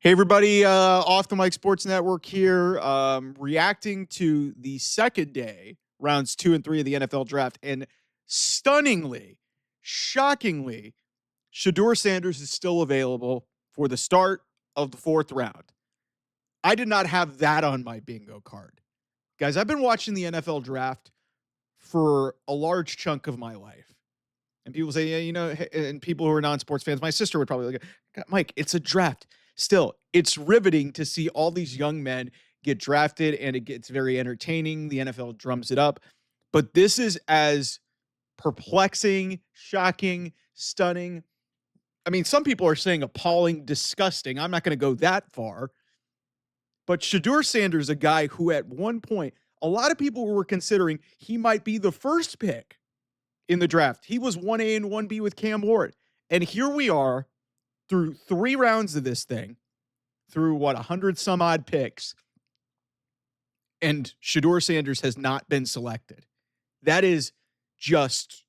Hey everybody, off the Mike Sports Network here, reacting to the second day, rounds 2 and 3 of the NFL draft, and stunningly, shockingly, Shedeur Sanders is still available for the start of the fourth round. I did not have that on my bingo card. Guys, I've been watching the NFL draft for a large chunk of my life. And people say, yeah, and people who are non-sports fans, my sister would probably look at, Mike, it's a draft. Still, it's riveting to see all these young men get drafted, and it gets very entertaining. The NFL drums it up. But this is as perplexing, shocking, stunning. I mean, some people are saying appalling, disgusting. I'm not going to go that far. But Shedeur Sanders, a guy who at one point, a lot of people were considering he might be the first pick in the draft. He was 1A and 1B with Cam Ward. And here we are through 3 rounds of this thing, through 100 some odd picks, and Shedeur Sanders has not been selected. That is just,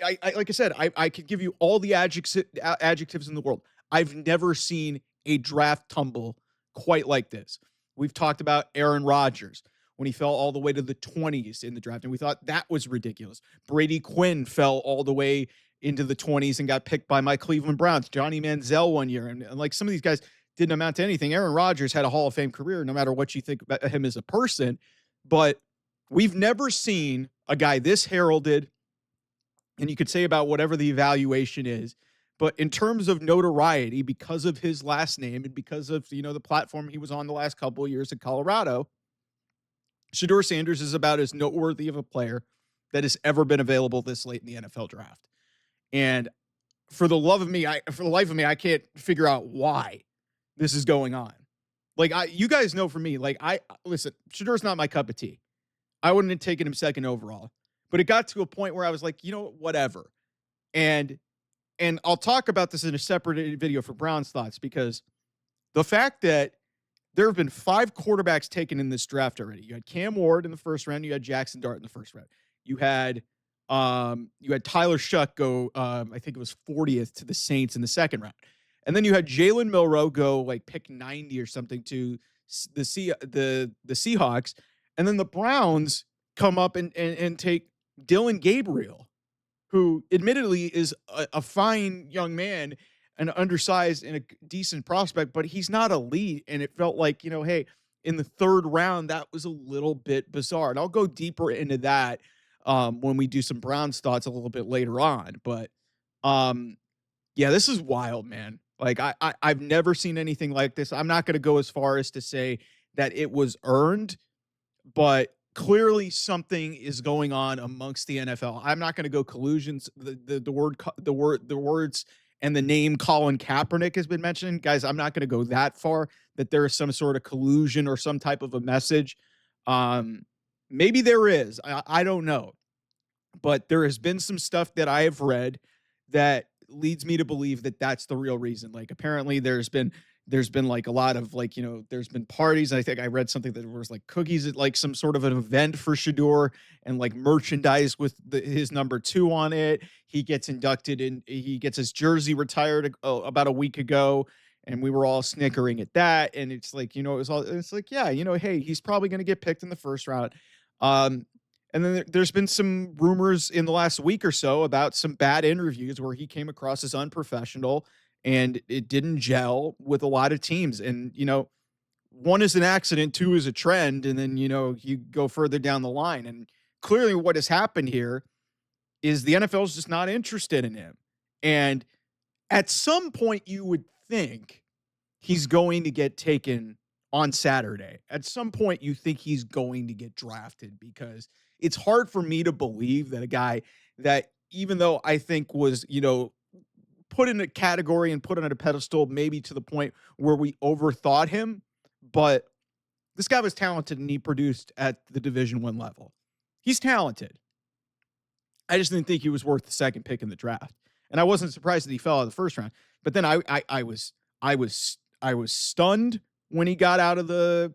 I like I said, I could give you all the adjectives in the world. I've never seen a draft tumble quite like this. We've talked about Aaron Rodgers when he fell all the way to the 20s in the draft, and we thought that was ridiculous. Brady Quinn fell all the way into the 20s and got picked by my Cleveland Browns. Johnny Manziel one year, and like some of these guys didn't amount to anything. Aaron Rodgers had a Hall of Fame career, no matter what you think about him as a person, but we've never seen a guy this heralded, and you could say about whatever the evaluation is, but in terms of notoriety, because of his last name and because of, the platform he was on the last couple of years at Colorado, Shedeur Sanders is about as noteworthy of a player that has ever been available this late in the NFL draft. And for the life of me, I can't figure out why this is going on. Like, you guys know, for me, listen, Shedeur's not my cup of tea. I wouldn't have taken him second overall, but it got to a point where I was like, whatever. And I'll talk about this in a separate video for Brown's thoughts, because the fact that there have been 5 quarterbacks taken in this draft already. You had Cam Ward in the first round. You had Jackson Dart in the first round. You had Tyler Shuck go, I think it was 40th to the Saints in the second round. And then you had Jalen Milroe go pick 90 or something to the Seahawks. And then the Browns come up and take Dylan Gabriel, who admittedly is a fine young man, an undersized and a decent prospect, but he's not elite. And it felt like, hey, in the third round, that was a little bit bizarre. And I'll go deeper into that when we do some Browns thoughts a little bit later on. But yeah, this is wild, man. Like, I've never seen anything like this. I'm not going to go as far as to say that it was earned, but clearly something is going on amongst the NFL. I'm not going to go collusions. The words and the name Colin Kaepernick has been mentioned. Guys, I'm not going to go that far, that there is some sort of collusion or some type of a message. Maybe there is. I don't know. But there has been some stuff that I have read that leads me to believe that that's the real reason. Like, apparently there's been like a lot of there's been parties. I think I read something that was like cookies at like some sort of an event for Shedeur, and like merchandise with his number 2 on it. He gets inducted and he gets his jersey retired about a week ago. And we were all snickering at that. And it's like, it's like, yeah, hey, he's probably going to get picked in the first round. And then there's been some rumors in the last week or so about some bad interviews where he came across as unprofessional, and it didn't gel with a lot of teams. And, one is an accident, 2 is a trend. And then, you go further down the line. And clearly what has happened here is the NFL is just not interested in him. And at some point you would think he's going to get taken on Saturday. At some point you think he's going to get drafted, because it's hard for me to believe that a guy that, even though I think was, put in a category and put on a pedestal, maybe to the point where we overthought him, but this guy was talented and he produced at the Division I level. He's talented. I just didn't think he was worth the second pick in the draft. And I wasn't surprised that he fell out of the first round. But then I was stunned when he got out of the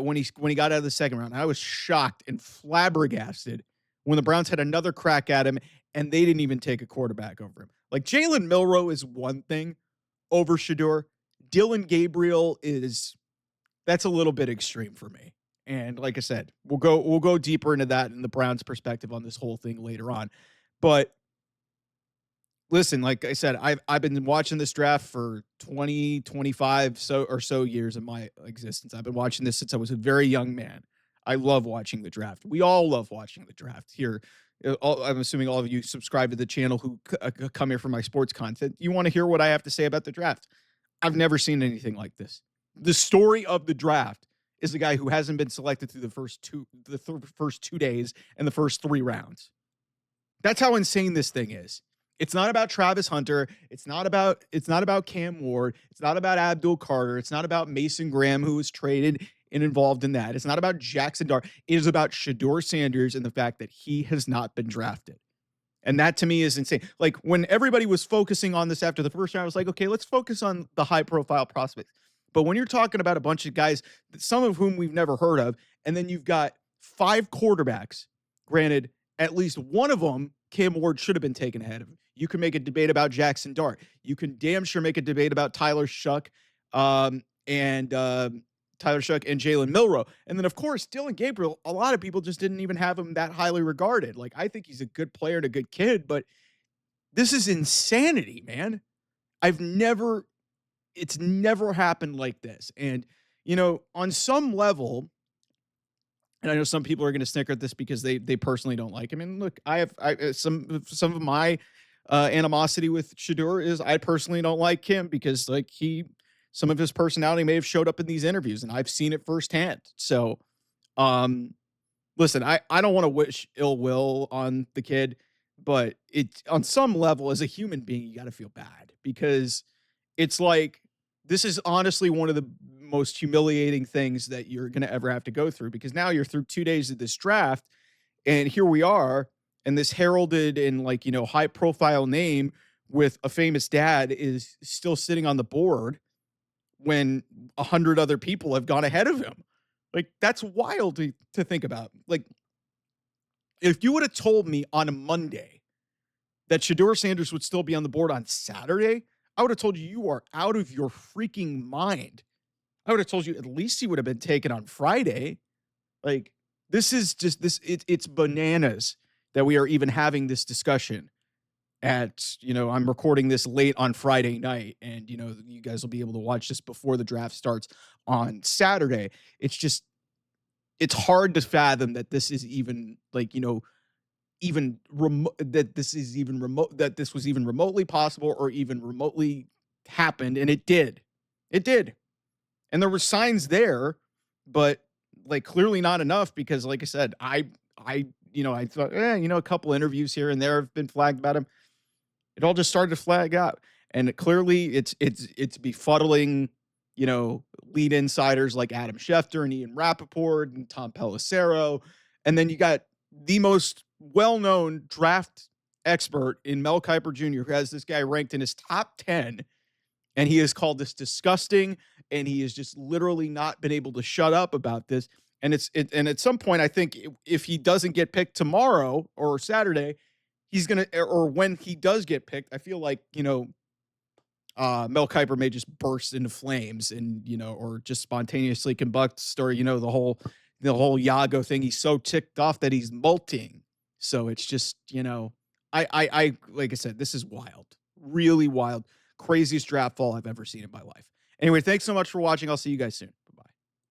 when he got out of the second round. I was shocked and flabbergasted when the Browns had another crack at him and they didn't even take a quarterback over him. Like, Jalen Milroe is one thing over Shedeur. Dylan Gabriel is that's a little bit extreme for me. And like I said, we'll go deeper into that in the Browns' perspective on this whole thing later on. But listen, like I said, I've been watching this draft for 20, 25 so years of my existence. I've been watching this since I was a very young man. I love watching the draft. We all love watching the draft here. I'm assuming all of you subscribe to the channel who come here for my sports content. You want to hear what I have to say about the draft? I've never seen anything like this. The story of the draft is the guy who hasn't been selected through first 2 days and the first 3 rounds. That's how insane this thing is. It's not about Travis Hunter. It's not about Cam Ward. It's not about Abdul Carter. It's not about Mason Graham, who was traded and involved in that. It's not about Jackson Dart. It is about Shedeur Sanders and the fact that he has not been drafted. And that to me is insane. Like when everybody was focusing on this after the first round, I was like, okay, let's focus on the high profile prospects. But when you're talking about a bunch of guys, some of whom we've never heard of, and then you've got 5 quarterbacks, granted, at least one of them, Cam Ward, should have been taken ahead of him. You can make a debate about Jackson Dart. You can damn sure make a debate about Tyler Shuck and Jalen Milroe. And then, of course, Dylan Gabriel, a lot of people just didn't even have him that highly regarded. Like, I think he's a good player and a good kid, but this is insanity, man. It's never happened like this. And, on some level, and I know some people are going to snicker at this because they personally don't like him. And look, I have some of my animosity with Shedeur is I personally don't like him because some of his personality may have showed up in these interviews, and I've seen it firsthand. So, listen, I don't want to wish ill will on the kid, but it on some level as a human being, you got to feel bad because it's like this is honestly one of the most humiliating things that you're going to ever have to go through because now you're through 2 days of this draft and here we are and this heralded and high profile name with a famous dad is still sitting on the board when 100 other people have gone ahead of him. Like that's wild to think about. Like if you would have told me on a Monday that Shedeur Sanders would still be on the board on Saturday, I would have told you are out of your freaking mind. I would have told you at least he would have been taken on Friday. Like this is just it's bananas that we are even having this discussion I'm recording this late on Friday night and you guys will be able to watch this before the draft starts on Saturday. It's hard to fathom that this is even even remote that this is even remote that this was even remotely possible or even remotely happened, and it did. It did. And there were signs there, but clearly not enough because like I said, I thought, a couple interviews here and there have been flagged about him. It all just started to flag out. And clearly it's befuddling, lead insiders like Adam Schefter and Ian Rappaport and Tom Pelissero. And then you got the most well-known draft expert in Mel Kiper Jr., who has this guy ranked in his top 10. And he has called this disgusting. And he has just literally not been able to shut up about this. And and at some point, I think if he doesn't get picked tomorrow or Saturday, he's going to, or when he does get picked, I feel like, Mel Kiper may just burst into flames and, or just spontaneously combust or, the whole Yago thing. He's so ticked off that he's molting. So it's just, I like I said, this is wild, really wild, craziest draft fall I've ever seen in my life. Anyway, thanks so much for watching. I'll see you guys soon.